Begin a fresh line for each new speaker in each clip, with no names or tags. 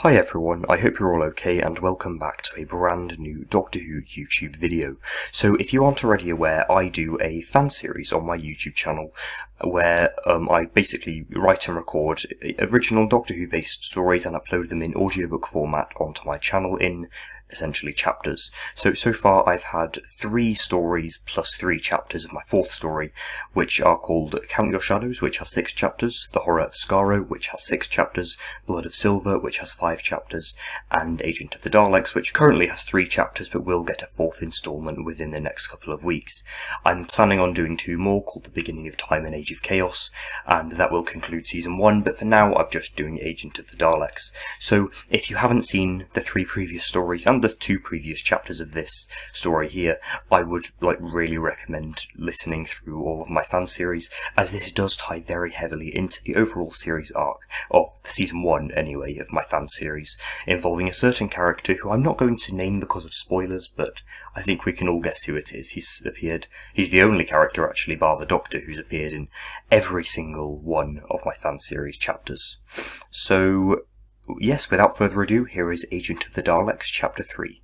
Hi everyone, I hope you're all okay and welcome back to a brand new Doctor Who YouTube video. So if you aren't already aware, I do a fan series on my YouTube channel where I basically write and record original Doctor Who based stories and upload them in audiobook format onto my channel in essentially chapters. So far I've had 3 stories plus 3 chapters of my 4th story, which are called Count Your Shadows, which has 6 chapters, The Horror of Skaro, which has 6 chapters, Blood of Silver, which has 5 chapters, and Agent of the Daleks, which currently has 3 chapters but will get a 4th instalment within the next couple of weeks. I'm planning on doing 2 more called The Beginning of Time and Age of Chaos, and that will conclude season 1, but for now I'm just doing Agent of the Daleks. So if you haven't seen the 3 previous stories and the 2 previous chapters of this story here, I would really recommend listening through all of my fan series, as this does tie very heavily into the overall series arc of season 1 anyway of my fan series, involving a certain character who I'm not going to name because of spoilers, but I think we can all guess who it is. He's the only character actually bar the Doctor who's appeared in every single one of my fan series chapters. So yes, without further ado, here is Agent of the Daleks, Chapter 3.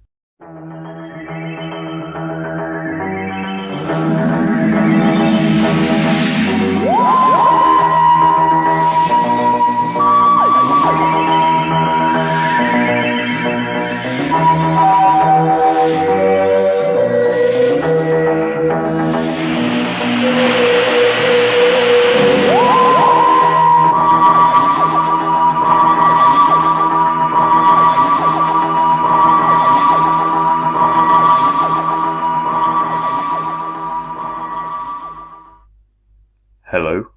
"Hello,"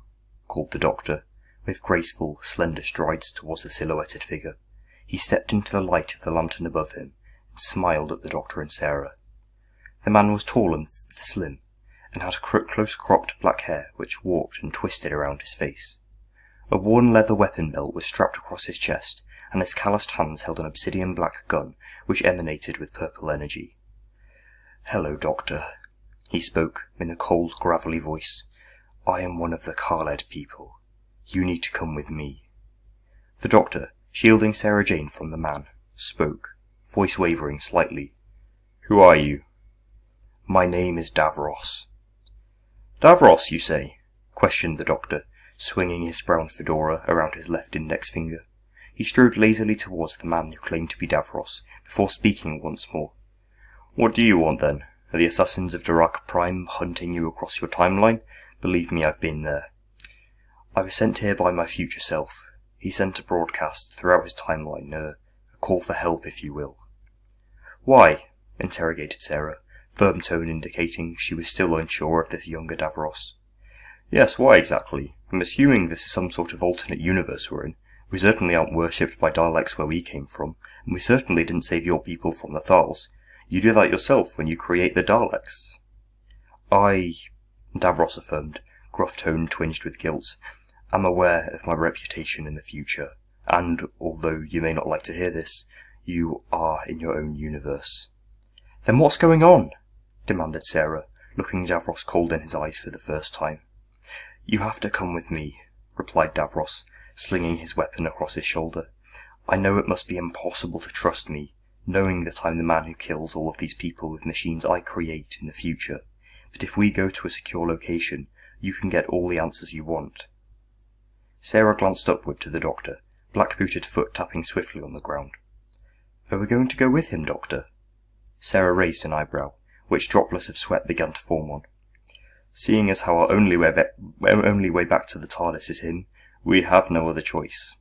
called the Doctor, with graceful, slender strides towards the silhouetted figure. He stepped into the light of the lantern above him, and smiled at the Doctor and Sarah. The man was tall and slim, and had close-cropped black hair which warped and twisted around his face. A worn leather weapon belt was strapped across his chest, and his calloused hands held an obsidian black gun which emanated with purple energy. "Hello, Doctor," he spoke in a cold, gravelly voice. "I am one of the Khaled people. You need to come with me." The Doctor, shielding Sarah Jane from the man, spoke, voice wavering slightly. "Who are you?" "My name is Davros." "Davros, you say?" questioned the Doctor, swinging his brown fedora around his left index finger. He strode lazily towards the man who claimed to be Davros, before speaking once more. "What do you want, then? Are the assassins of Darak Prime hunting you across your timeline? Believe me, I've been there. I was sent here by my future self. He sent a broadcast throughout his timeline, a call for help, if you will." "Why?" interrogated Sarah, firm tone indicating she was still unsure of this younger Davros. "Yes, why exactly? I'm assuming this is some sort of alternate universe we're in. We certainly aren't worshipped by Daleks where we came from, and we certainly didn't save your people from the Thals. You do that yourself when you create the Daleks." Davros affirmed, gruff tone twinged with guilt. "I'm aware of my reputation in the future, and, although you may not like to hear this, you are in your own universe." "Then what's going on?" demanded Sarah, looking Davros cold in his eyes for the first time. "You have to come with me," replied Davros, slinging his weapon across his shoulder. "I know it must be impossible to trust me, knowing that I'm the man who kills all of these people with machines I create in the future. But if we go to a secure location, you can get all the answers you want." Sarah glanced upward to the Doctor, black-booted foot tapping swiftly on the ground. "Are we going to go with him, Doctor?" Sarah raised an eyebrow, which droplets of sweat began to form on. "Seeing as how our only way back to the TARDIS is him, we have no other choice,"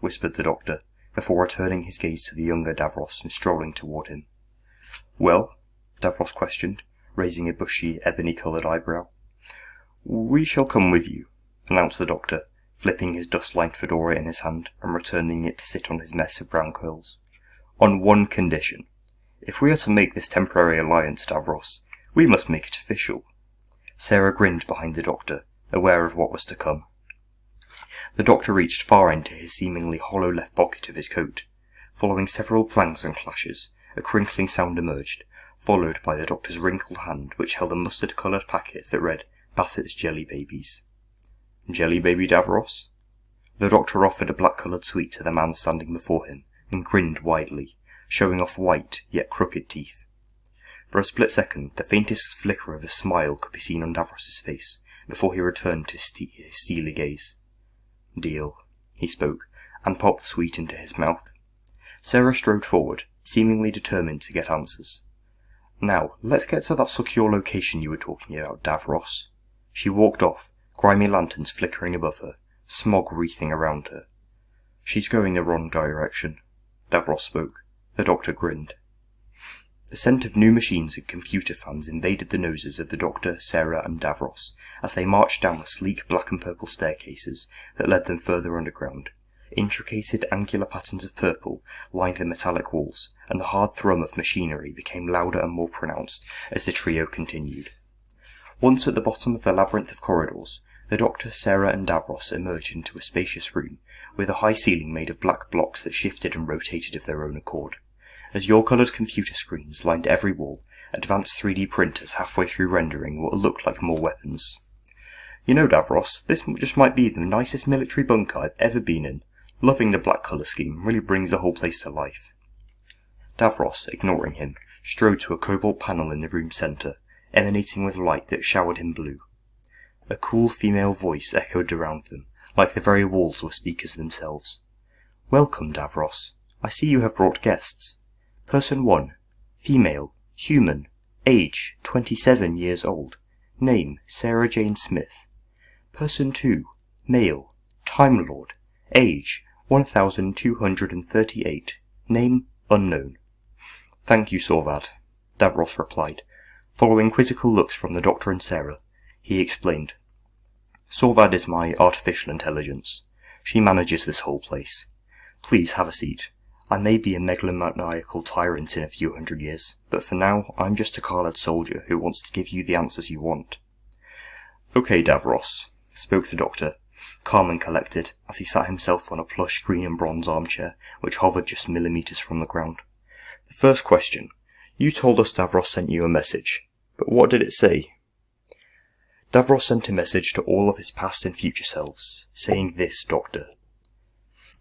whispered the Doctor, before returning his gaze to the younger Davros and strolling toward him. "Well?" Davros questioned, raising a bushy, ebony-coloured eyebrow. "We shall come with you," announced the Doctor, flipping his dust-lined fedora in his hand and returning it to sit on his mess of brown curls. "On one condition. If we are to make this temporary alliance, Davros, we must make it official." Sarah grinned behind the Doctor, aware of what was to come. The Doctor reached far into his seemingly hollow left pocket of his coat. Following several clangs and clashes, a crinkling sound emerged, followed by the Doctor's wrinkled hand which held a mustard-coloured packet that read Bassett's Jelly Babies. "Jelly Baby Davros?" The Doctor offered a black-coloured sweet to the man standing before him, and grinned widely, showing off white yet crooked teeth. For a split second, the faintest flicker of a smile could be seen on Davros's face, before he returned to his steely gaze. "Deal," he spoke, and popped the sweet into his mouth. Sarah strode forward, seemingly determined to get answers. "Now, let's get to that secure location you were talking about, Davros." She walked off, grimy lanterns flickering above her, smog wreathing around her. "She's going the wrong direction," Davros spoke. The doctor grinned. The scent of new machines and computer fans invaded the noses of the doctor, Sarah, and Davros as they marched down the sleek black and purple staircases that led them further underground. Intricated angular patterns of purple lined the metallic walls, and the hard thrum of machinery became louder and more pronounced as the trio continued. Once at the bottom of the labyrinth of corridors, the doctor, Sarah, and Davros emerged into a spacious room, with a high ceiling made of black blocks that shifted and rotated of their own accord. As yore-coloured computer screens lined every wall, advanced 3D printers halfway through rendering what looked like more weapons. "You know, Davros, this just might be the nicest military bunker I've ever been in. Loving the black colour scheme, really brings the whole place to life." Davros, ignoring him, strode to a cobalt panel in the room's centre, emanating with light that showered him blue. A cool female voice echoed around them, like the very walls were speakers themselves. "Welcome, Davros. I see you have brought guests. Person 1, female, human, age 27 years old, name Sarah Jane Smith. Person 2, male, Time Lord, age 1238, name unknown." "Thank you, Sorvad," Davros replied. Following quizzical looks from the doctor and Sarah, he explained. "Sorvad is my artificial intelligence. She manages this whole place. Please have a seat. I may be a megalomaniacal tyrant in a few hundred years, but for now I'm just a Khaled soldier who wants to give you the answers you want." "Okay, Davros," spoke the doctor, calm and collected, as he sat himself on a plush green and bronze armchair, which hovered just millimetres from the ground. "The first question. You told us Davros sent you a message, but what did it say?" "Davros sent a message to all of his past and future selves, saying this, Doctor.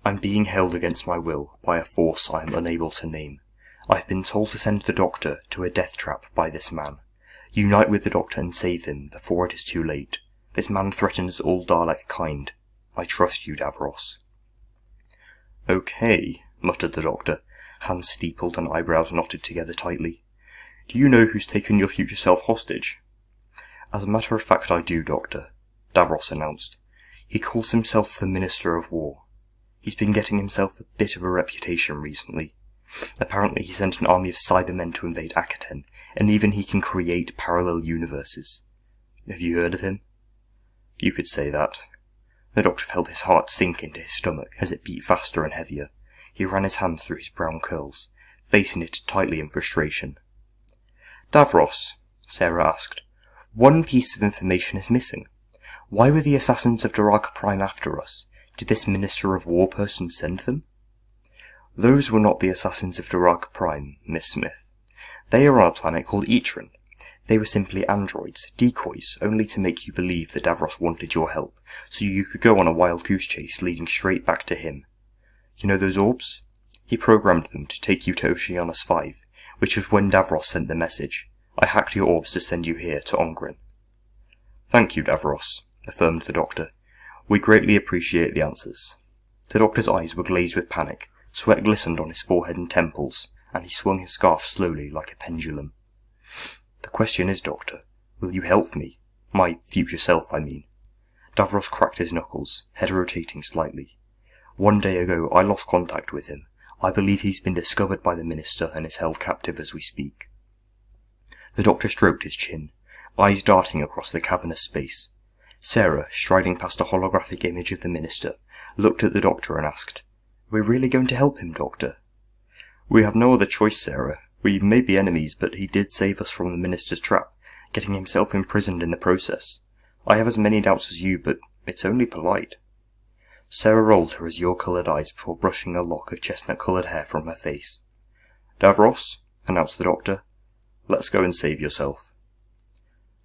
I'm being held against my will by a force I am unable to name. I've been told to send the Doctor to a death trap by this man. Unite with the Doctor and save him before it is too late. This man threatens all Dalek kind. I trust you, Davros." "Okay," muttered the Doctor, hands steepled and eyebrows knotted together tightly. "Do you know who's taken your future self hostage?" "As a matter of fact I do, Doctor," Davros announced. "He calls himself the Minister of War. He's been getting himself a bit of a reputation recently. Apparently he sent an army of Cybermen to invade Akaten, and even he can create parallel universes. Have you heard of him?" "You could say that." The Doctor felt his heart sink into his stomach as it beat faster and heavier. He ran his hands through his brown curls, facing it tightly in frustration. "Davros," Sarah asked, "one piece of information is missing. Why were the assassins of Daraka Prime after us? Did this Minister of War person send them?" "Those were not the assassins of Daraka Prime, Miss Smith. They are on a planet called Etran. They were simply androids, decoys, only to make you believe that Davros wanted your help, so you could go on a wild goose chase leading straight back to him. You know those orbs? He programmed them to take you to Oceanus 5, which was when Davros sent the message. I hacked your orbs to send you here, to Ongrin." "Thank you, Davros," affirmed the Doctor. "We greatly appreciate the answers." The Doctor's eyes were glazed with panic, sweat glistened on his forehead and temples, and he swung his scarf slowly like a pendulum. "The question is, Doctor, will you help me? My future self, I mean." Davros cracked his knuckles, head rotating slightly. "One day ago I lost contact with him. I believe he's been discovered by the Minister and is held captive as we speak." The Doctor stroked his chin, eyes darting across the cavernous space. Sarah, striding past a holographic image of the Minister, looked at the Doctor and asked, "Are we really going to help him, Doctor?" "We have no other choice, Sarah. We may be enemies, but he did save us from the Minister's trap, getting himself imprisoned in the process. I have as many doubts as you, but it's only polite." Sarah rolled her azure-coloured eyes before brushing a lock of chestnut-coloured hair from her face. "Davros," announced the Doctor, "let's go and save yourself."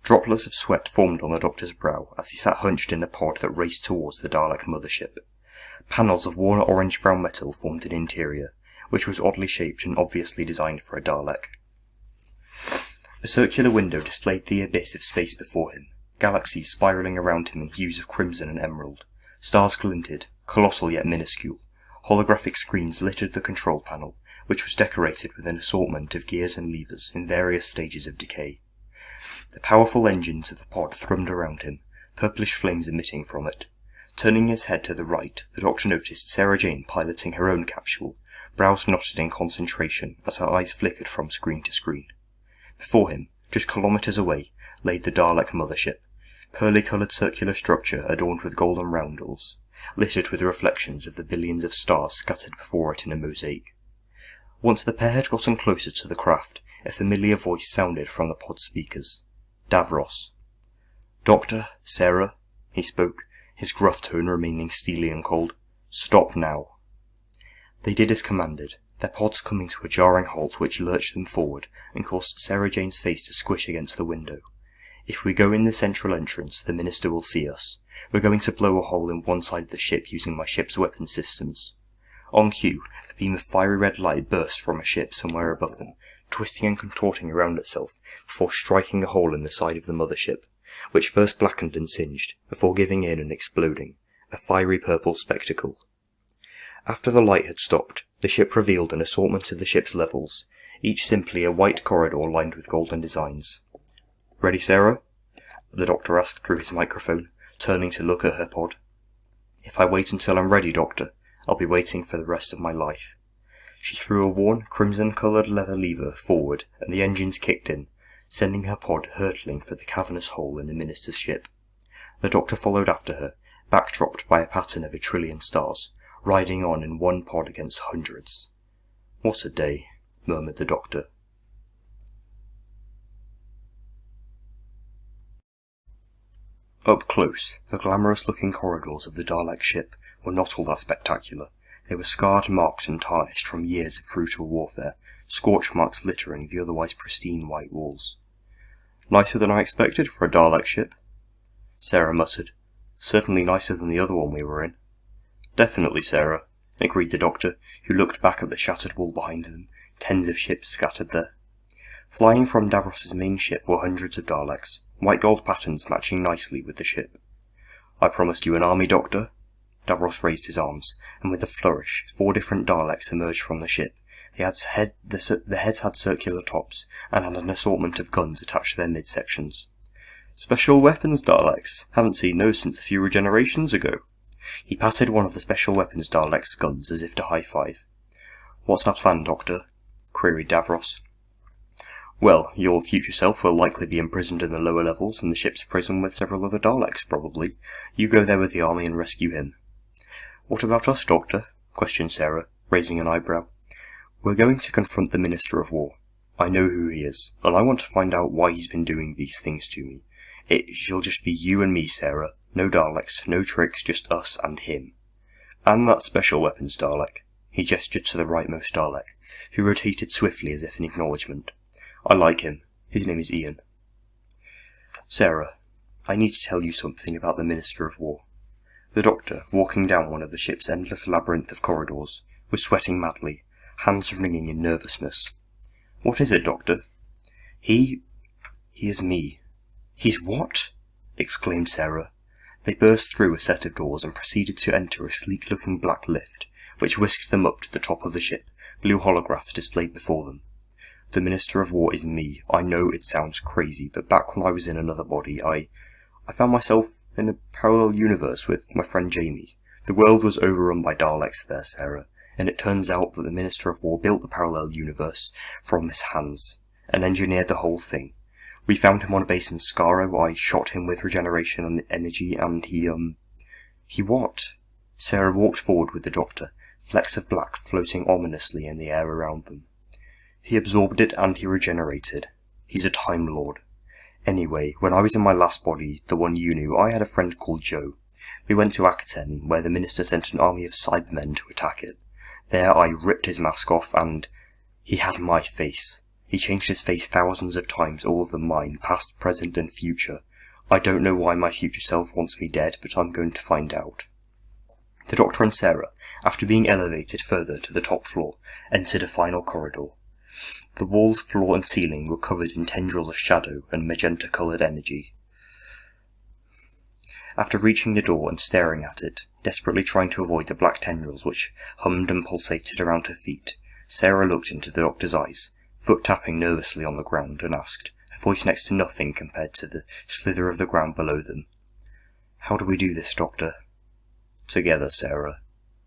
Droplets of sweat formed on the Doctor's brow as he sat hunched in the pod that raced towards the Dalek mothership. Panels of worn orange-brown metal formed an interior, which was oddly shaped and obviously designed for a Dalek. A circular window displayed the abyss of space before him, galaxies spiralling around him in hues of crimson and emerald. Stars glinted, colossal yet minuscule. Holographic screens littered the control panel, which was decorated with an assortment of gears and levers in various stages of decay. The powerful engines of the pod thrummed around him, purplish flames emitting from it. Turning his head to the right, the Doctor noticed Sarah Jane piloting her own capsule, brows knotted in concentration as her eyes flickered from screen to screen. Before him, just kilometres away, lay the Dalek mothership, pearly-coloured circular structure adorned with golden roundels, littered with reflections of the billions of stars scattered before it in a mosaic. Once the pair had gotten closer to the craft, a familiar voice sounded from the pod speakers. Davros. "Doctor, Sarah," he spoke, his gruff tone remaining steely and cold. "Stop now." They did as commanded, their pods coming to a jarring halt which lurched them forward and caused Sarah Jane's face to squish against the window. "If we go in the central entrance, the Minister will see us. We're going to blow a hole in one side of the ship using my ship's weapon systems." On cue, a beam of fiery red light burst from a ship somewhere above them, twisting and contorting around itself before striking a hole in the side of the mothership, which first blackened and singed, before giving in and exploding, a fiery purple spectacle. After the light had stopped, the ship revealed an assortment of the ship's levels, each simply a white corridor lined with golden designs. "Ready, Sarah?" the Doctor asked through his microphone, turning to look at her pod. "If I wait until I'm ready, Doctor, I'll be waiting for the rest of my life." She threw a worn, crimson-coloured leather lever forward, and the engines kicked in, sending her pod hurtling for the cavernous hole in the Minister's ship. The Doctor followed after her, backdropped by a pattern of 1,000,000,000,000 stars, riding on in one pod against hundreds. "What a day," murmured the Doctor. Up close, the glamorous-looking corridors of the Dalek ship were not all that spectacular. They were scarred, marked, and tarnished from years of brutal warfare, scorch marks littering the otherwise pristine white walls. "Nicer than I expected for a Dalek ship," Sarah muttered. "Certainly nicer than the other one we were in." "Definitely, Sarah," agreed the Doctor, who looked back at the shattered wall behind them, tens of ships scattered there. Flying from Davros's main ship were hundreds of Daleks, white gold patterns matching nicely with the ship. "I promised you an army, Doctor." Davros raised his arms, and with a flourish, 4 different Daleks emerged from the ship. The heads had circular tops, and had an assortment of guns attached to their midsections. "Special weapons Daleks. Haven't seen those since a few regenerations ago." He patted one of the special weapons Dalek's guns as if to high-five. "What's our plan, Doctor?" queried Davros. "Well, your future self will likely be imprisoned in the lower levels in the ship's prison with several other Daleks, probably. You go there with the army and rescue him." "What about us, Doctor?" questioned Sarah, raising an eyebrow. "We're going to confront the Minister of War. I know who he is, and I want to find out why he's been doing these things to me. It shall just be you and me, Sarah. No Daleks, no tricks, just us and him. And that special weapons Dalek." He gestured to the rightmost Dalek, who rotated swiftly as if in acknowledgement. "I like him. His name is Ian." "Sarah, I need to tell you something about the Minister of War." The Doctor, walking down one of the ship's endless labyrinth of corridors, was sweating madly, hands wringing in nervousness. "What is it, Doctor?" He is me." "He's what?" exclaimed Sarah. They burst through a set of doors and proceeded to enter a sleek-looking black lift, which whisked them up to the top of the ship, blue holographs displayed before them. "The Minister of War is me. I know it sounds crazy, but back when I was in another body, I found myself in a parallel universe with my friend Jamie. The world was overrun by Daleks there, Sarah, and it turns out that the Minister of War built the parallel universe from his hands, and engineered the whole thing. We found him on a base in Skaro. I shot him with regeneration and energy, and he what?" Sarah walked forward with the Doctor, flecks of black floating ominously in the air around them. "He absorbed it and he regenerated. He's a Time Lord. Anyway, when I was in my last body, the one you knew, I had a friend called Joe. We went to Akaten, where the Minister sent an army of Cybermen to attack it. There I ripped his mask off, and he had my face. He changed his face thousands of times, all of them mine, past, present, and future. I don't know why my future self wants me dead, but I'm going to find out." The Doctor and Sarah, after being elevated further to the top floor, entered a final corridor. The walls, floor and ceiling were covered in tendrils of shadow and magenta-coloured energy. After reaching the door and staring at it, desperately trying to avoid the black tendrils which hummed and pulsated around her feet, Sarah looked into the Doctor's eyes, foot tapping nervously on the ground, and asked, her voice next to nothing compared to the slither of the ground below them, "How do we do this, Doctor?" "Together, Sarah."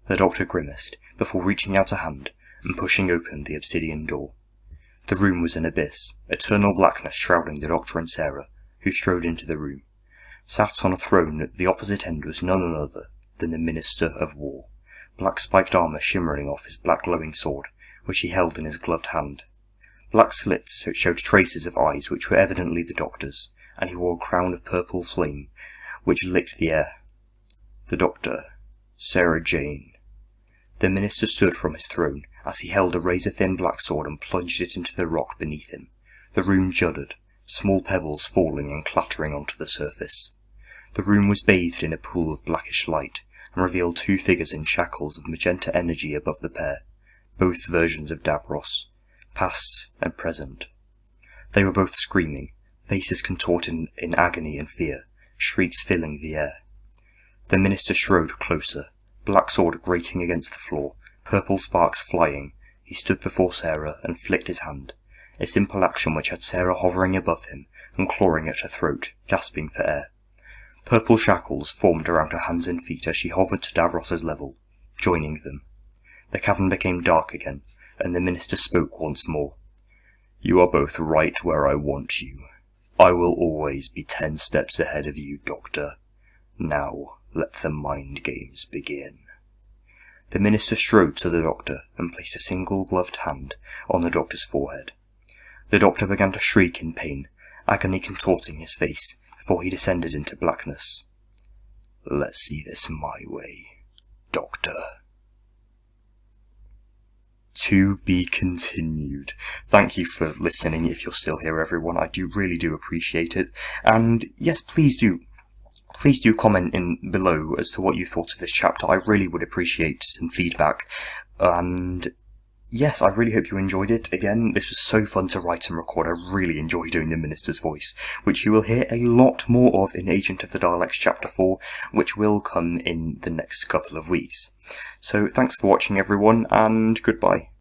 The Doctor grimaced, before reaching out a hand and pushing open the obsidian door. The room was an abyss, eternal blackness shrouding the Doctor and Sarah, who strode into the room. Sat on a throne at the opposite end was none other than the Minister of War, black spiked armour shimmering off his black glowing sword, which he held in his gloved hand. Black slits showed traces of eyes which were evidently the Doctor's, and he wore a crown of purple flame, which licked the air. The Doctor, Sarah Jane. The Minister stood from his throne, as he held a razor-thin black sword and plunged it into the rock beneath him. The room juddered, small pebbles falling and clattering onto the surface. The room was bathed in a pool of blackish light, and revealed two figures in shackles of magenta energy above the pair, both versions of Davros, past and present. They were both screaming, faces contorted in agony and fear, shrieks filling the air. The Minister strode closer, black sword grating against the floor, purple sparks flying. He stood before Sarah and flicked his hand, a simple action which had Sarah hovering above him and clawing at her throat, gasping for air. Purple shackles formed around her hands and feet as she hovered to Davros's level, joining them. The cavern became dark again, and the Minister spoke once more. "You are both right where I want you. I will always be 10 steps ahead of you, Doctor. Now, let the mind games begin." The Minister strode to the Doctor and placed a single gloved hand on the Doctor's forehead. The Doctor began to shriek in pain, agony contorting his face, before he descended into blackness. "Let's see this my way, Doctor." To be continued. Thank you for listening if you're still here, everyone. I really do appreciate it. And yes, please do comment in below as to what you thought of this chapter. I really would appreciate some feedback. And yes, I really hope you enjoyed it. Again, this was so fun to write and record. I really enjoy doing the Minister's voice, which you will hear a lot more of in Agent of the Daleks Chapter 4, which will come in the next couple of weeks. So thanks for watching, everyone, and goodbye.